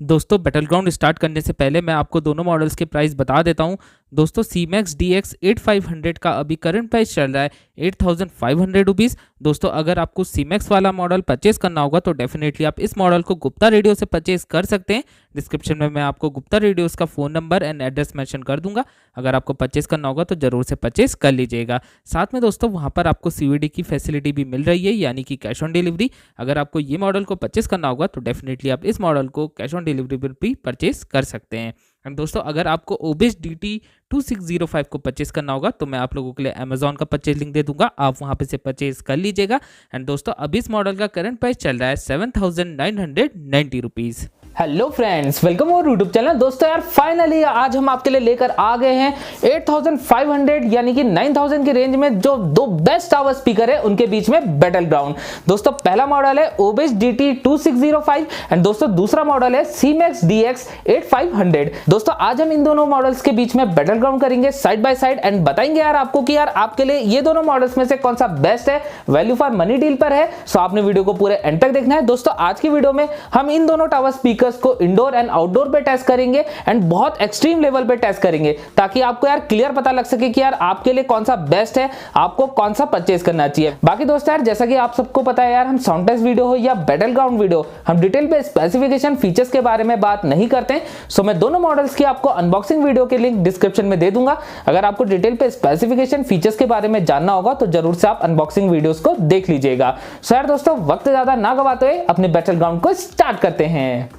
दोस्तों battle ground start करने से पहले मैं आपको दोनों मॉडल्स के प्राइस बता देता हूं। दोस्तों Cemex DX-8500 का अभी करंट प्राइस चल रहा है 8500 रुपीज़। दोस्तों अगर आपको Cemex वाला मॉडल परचेस करना होगा तो डेफिनेटली आप इस मॉडल को गुप्ता रेडियो से परचेस कर सकते हैं। डिस्क्रिप्शन में मैं आपको गुप्ता रेडियोस का phone number and address mention कर दूंगा। अगर आपको परचेस करना होगा तो ज़रूर से परचेस कर लीजिएगा। साथ में दोस्तों वहाँ पर आपको CVD की फैसिलिटी भी मिल रही है, यानी कि कैश ऑन डिलीवरी। अगर आपको ये मॉडल को परचेस करना होगा तो डेफिनेटली आप इस मॉडल को कैश ऑन डिलीवरी पर भी परचेस कर सकते हैं। एंड दोस्तों अगर आपको Obage DT-2605 को परचेस करना होगा तो मैं आप लोगों के लिए अमेजॉन का परचेस लिंक दे दूंगा, आप वहां पे से परचेस कर लीजिएगा। एंड दोस्तों अभी इस मॉडल का करंट प्राइस चल रहा है 7990 रुपीज़। हेलो फ्रेंड्स, वेलकम और यूट्यूब चैनल। दोस्तों यार फाइनली आज हम आपके लिए लेकर आ गए हैं 8500 यानी कि 9000 की रेंज में जो दो बेस्ट आवर स्पीकर है उनके बीच में बैटल ग्राउंड। दोस्तों पहला मॉडल है Obage DT-2605 एंड दोस्तों दूसरा मॉडल है Cemex DX-8500। दोस्तों आज हम इन दोनों मॉडल्स के बीच में बैटल ग्राउंड करेंगे साइड बाय साइड एंड बताएंगे यार आपको कि यार आपके लिए ये दोनों मॉडल्स में से कौन सा बेस्ट है, वैल्यू फॉर मनी डील पर है। सो आपने वीडियो को पूरे एंड तक देखना है। दोस्तों आज की वीडियो में हम इन दोनों टावर स्पीकर को इंडोर एंड आउटडोर पे टेस्ट करेंगे एंड बहुत एक्सट्रीम लेवल पे टेस्ट करेंगे ताकि आपको यार क्लियर पता लग सके कि यार आपके लिए कौन सा बेस्ट है, आपको कौन सा परचेज करना चाहिए। बाकी दोस्तों यार जैसा कि आप सबको पता है यार हम साउंड टेस्ट वीडियो हो या बैटल ग्राउंड वीडियो, हम डिटेल पे स्पेसिफिकेशन फीचर्स के बारे में बात नहीं करते। सो मैं दोनों मॉडल्स की आपको अनबॉक्सिंग वीडियो के लिंक डिस्क्रिप्शन में दे दूंगा। अगर आपको डिटेल पे स्पेसिफिकेशन फीचर्स के बारे में जानना होगा तो जरूर से आप अनबॉक्सिंग वीडियोस को देख लीजिएगा। सो यार दोस्तों वक्त ज्यादा ना गवाते हुए अपने बैटल ग्राउंड को स्टार्ट करते हैं।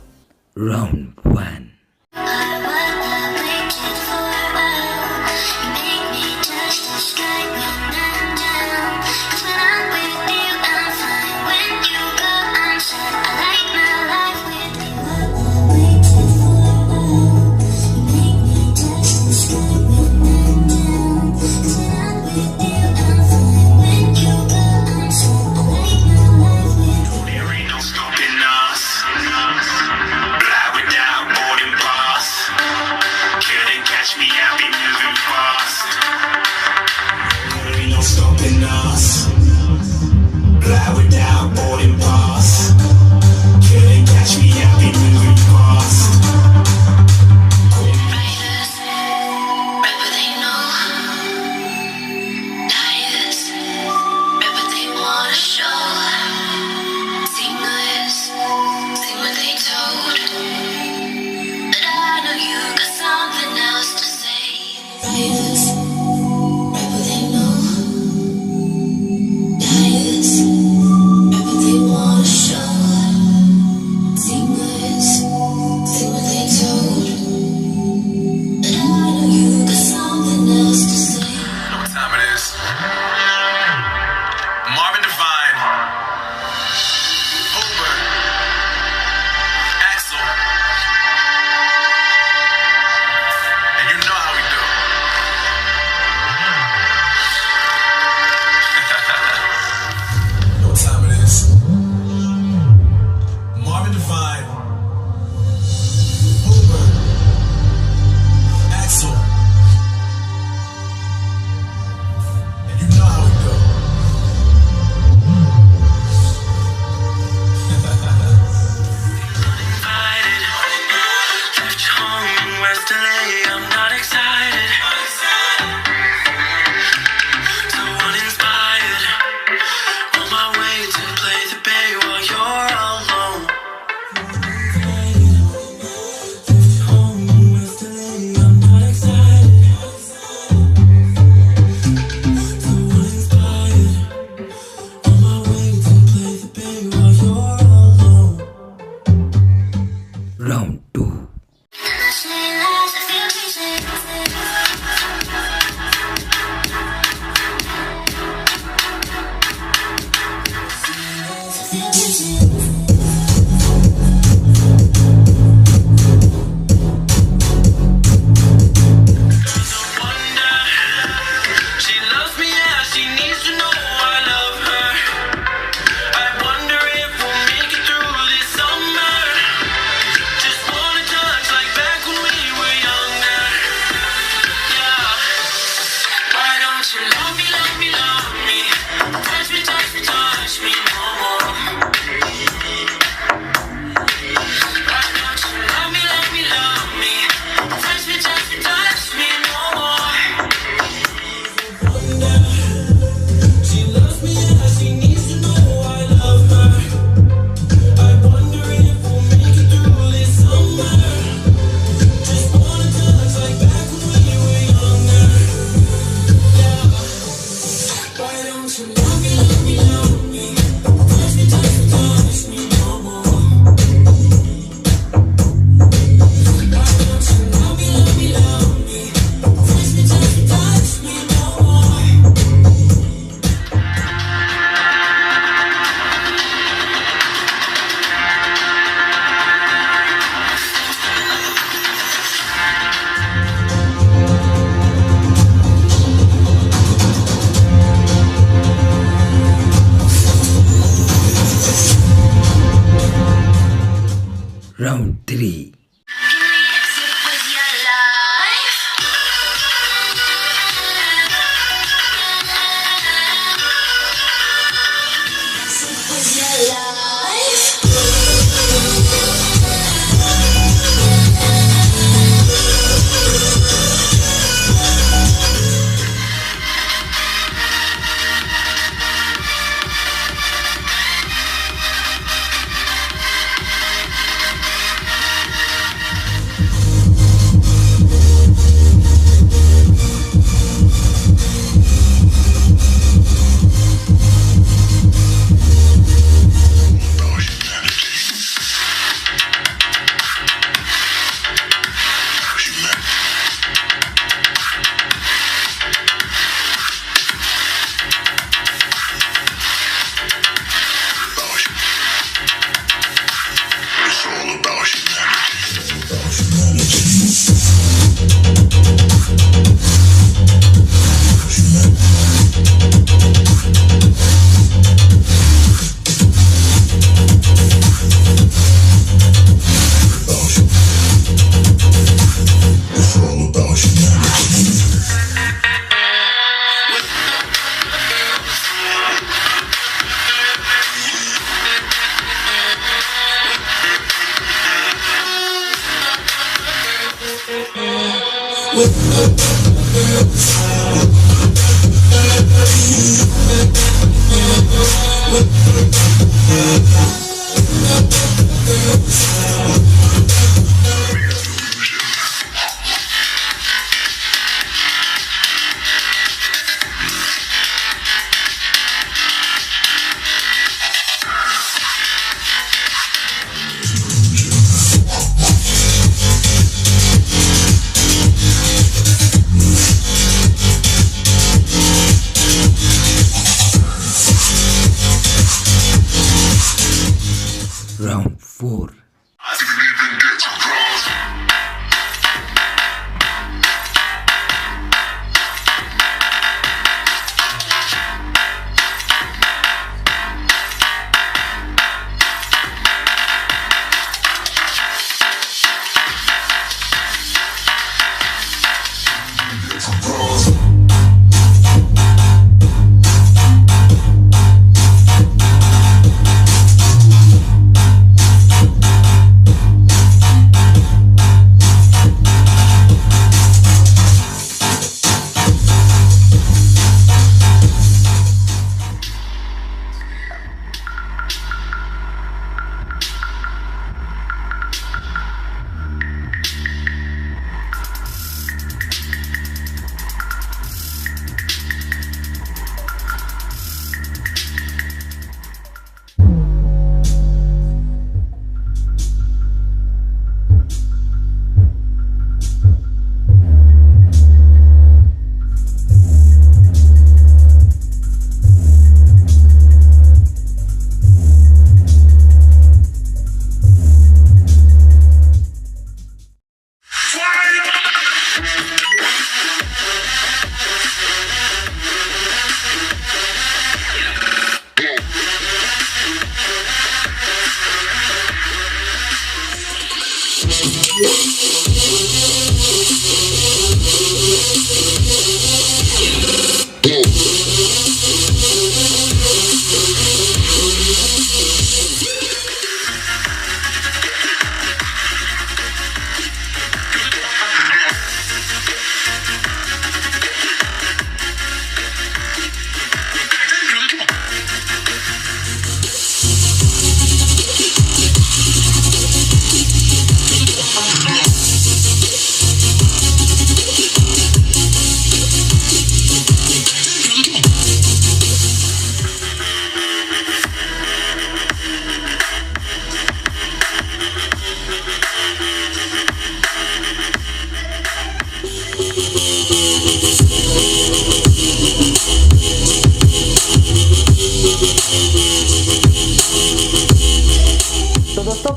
Round 1. Round 2. Wanna 3. Round 4.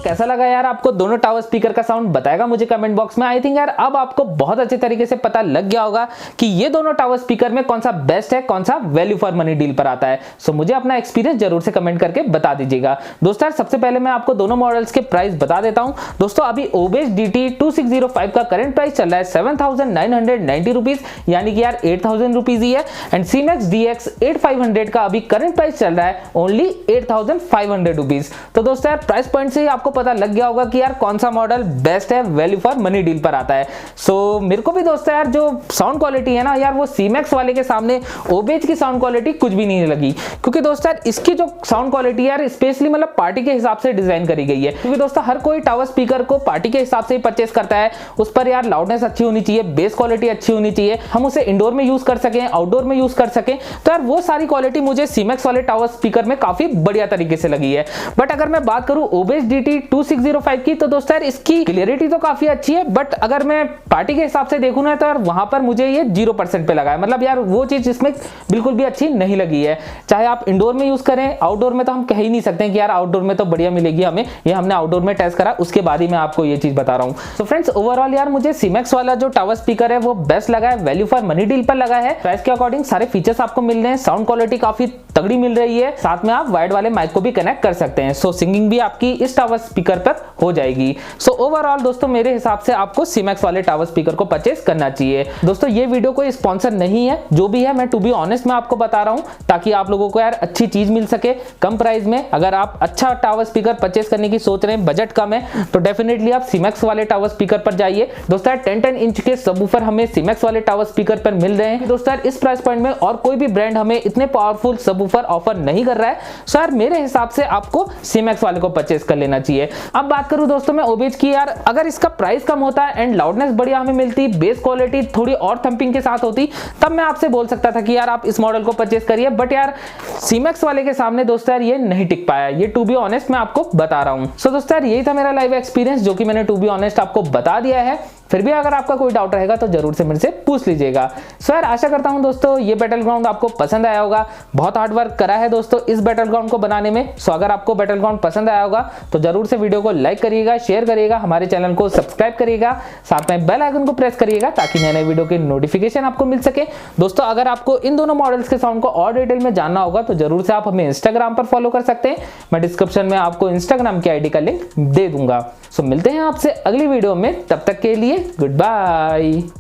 कैसा लगा यार आपको दोनों टावर स्पीकर का साउंड, बताएगा मुझे कमेंट बॉक्स में। आई थिंक यार अब आपको बहुत अच्छे तरीके से पता लग गया होगा कि ये दोनों टावर स्पीकर में कौन सा बेस्ट है, कौन सा वैल्यू फॉर मनी डील पर आता है। सो मुझे अपना एक्सपीरियंस जरूर से कमेंट करके बता दीजिएगा। दोस्तों यार सबसे पहले मैं आपको दोनों मॉडल्स के प्राइस बता देता हूं। दोस्तों अभी ओबेज DT-2605 का करंट प्राइस चल रहा है 7,990 रुपीज, यानी कि यार 8,000 रुपीज ही है। एंड Cemex DX-8500 का अभी करंट प्राइस चल रहा है ओनली 8,500 रुपीज। तो दोस्तों यार प्राइस पॉइंट से ही आपको पता लग गया होगा कि यार कौन सा मॉडल बेस्ट है, वैल्यू फॉर मनी डील पर आता है। सो मेरे को भी दोस्तों यार जो साउंड क्वालिटी है ना यार, वो Cemex वाले के सामने ओबेज की साउंड क्वालिटी कुछ भी नहीं लगी। क्योंकि दोस्तों यार इसकी जो साउंड क्वालिटी है यार स्पेशली मतलब पार्टी के हिसाब से डिजाइन करी गई है। क्योंकि दोस्तों हर कोई टावर स्पीकर को पार्टी के हिसाब से ही परचेस करता है। उस पर यार लाउडनेस अच्छी होनी चाहिए, बेस क्वालिटी अच्छी होनी चाहिए, हम उसे इंडोर में यूज कर सकें, आउटडोर में यूज कर सकें। तो यार वो सारी क्वालिटी मुझे Cemex वाले टावर स्पीकर में काफी बढ़िया तरीके से लगी है। बट अगर मैं बात करूं Obage DT-2605 की, तो दोस्तों यार इसकी क्लियरिटी तो काफी अच्छी है। बट अगर मैं पार्टी के हिसाब से देखूं ना तो यार वहां पर मुझे ये 0% पे लगा है। मतलब यार वो चीज इसमें बिल्कुल भी अच्छी नहीं लगी है। चाहे आप इंडोर में यूज करें, आउटडोर में तो हम कह ही नहीं सकते कि यार आउटडोर में तो बढ़िया मिलेगी हमें। ये हमने आउटडोर में टेस्ट करा, उसके बाद ही मैं आपको ये चीज बता रहा हूं। तो फ्रेंड्स ओवरऑल यार मुझे Cemex वाला जो टावर स्पीकर है वो बेस्ट लगा है, वैल्यू फॉर मनी डील पर लगा है। प्राइस के अकॉर्डिंग सारे फीचर्स आपको मिल रहे हैं, साउंड क्वालिटी काफी तगड़ी मिल रही है, साथ में आप वायर्ड वाले माइक को भी कनेक्ट कर सकते हैं। सो सिंगिंग भी आपकी इस टावर स्पीकर पर हो जाएगी। सो ओवरऑल दोस्तों मेरे हिसाब से आपको Cemex वाले टावर स्पीकर को परचेस करना चाहिए। दोस्तों ये वीडियो कोई स्पॉन्सर नहीं है, जो भी है मैं टू बी ऑनेस्ट मैं आपको बता रहा हूं ताकि आप लोगों को यार अच्छी चीज मिल सके कम प्राइस में। अगर आप अच्छा टावर स्पीकर परचेस करने की सोच रहे हैं, बजट कम है, तो डेफिनेटली आप Cemex वाले टावर स्पीकर पर जाइए। दोस्तों यार 10 इंच के सबवूफर हमें Cemex वाले टावर स्पीकर पर मिल रहे हैं। दोस्तों यार इस प्राइस पॉइंट में और कोई भी ब्रांड हमें इतने पावरफुल सबवूफर ऑफर नहीं कर रहा है। सो यार मेरे हिसाब से आपको Cemex वाले को परचेस कर लेना चाहिए। अब बात करूं दोस्तों मैं Obage की, यार अगर इसका प्राइस कम होता है एंड लाउडनेस बढ़िया हमें मिलती, बेस क्वालिटी थोड़ी और थंपिंग के साथ होती, तब मैं आपसे बोल सकता था कि यार आप इस मॉडल को परचेस करिए। बट यार Cemex वाले के सामने दोस्तों यार ये नहीं टिक पाया, ये टू बी ऑनेस्ट मैं आपको बता रहा हूं। सो दोस्तों यार यही था मेरा लाइव एक्सपीरियंस जो कि मैंने टू बी ऑनेस्ट आपको बता दिया है। फिर भी अगर आपका कोई डाउट रहेगा तो जरूर से मेरे से पूछ लीजिएगा। सो यार आशा करता हूं दोस्तों ये बैटल ग्राउंड आपको पसंद आया होगा। बहुत हार्ड वर्क करा है दोस्तों इस बैटल ग्राउंड को बनाने में। सो अगर आपको बैटल ग्राउंड पसंद आया होगा तो जरूर से वीडियो को लाइक करिएगा, शेयर करिएगा, हमारे चैनल को सब्सक्राइब करिएगा, साथ में बेल आइकन को प्रेस करिएगा ताकि नए नए वीडियो की नोटिफिकेशन आपको मिल सके। दोस्तों अगर आपको इन दोनों मॉडल्स के साउंड को और डिटेल में जानना होगा तो जरूर से आप हमें इंस्टाग्राम पर फॉलो कर सकते हैं। मैं डिस्क्रिप्शन में आपको इंस्टाग्राम की आईडी का लिंक दे दूंगा। सो मिलते हैं आपसे अगली वीडियो में, तब तक के लिए गुड बाय।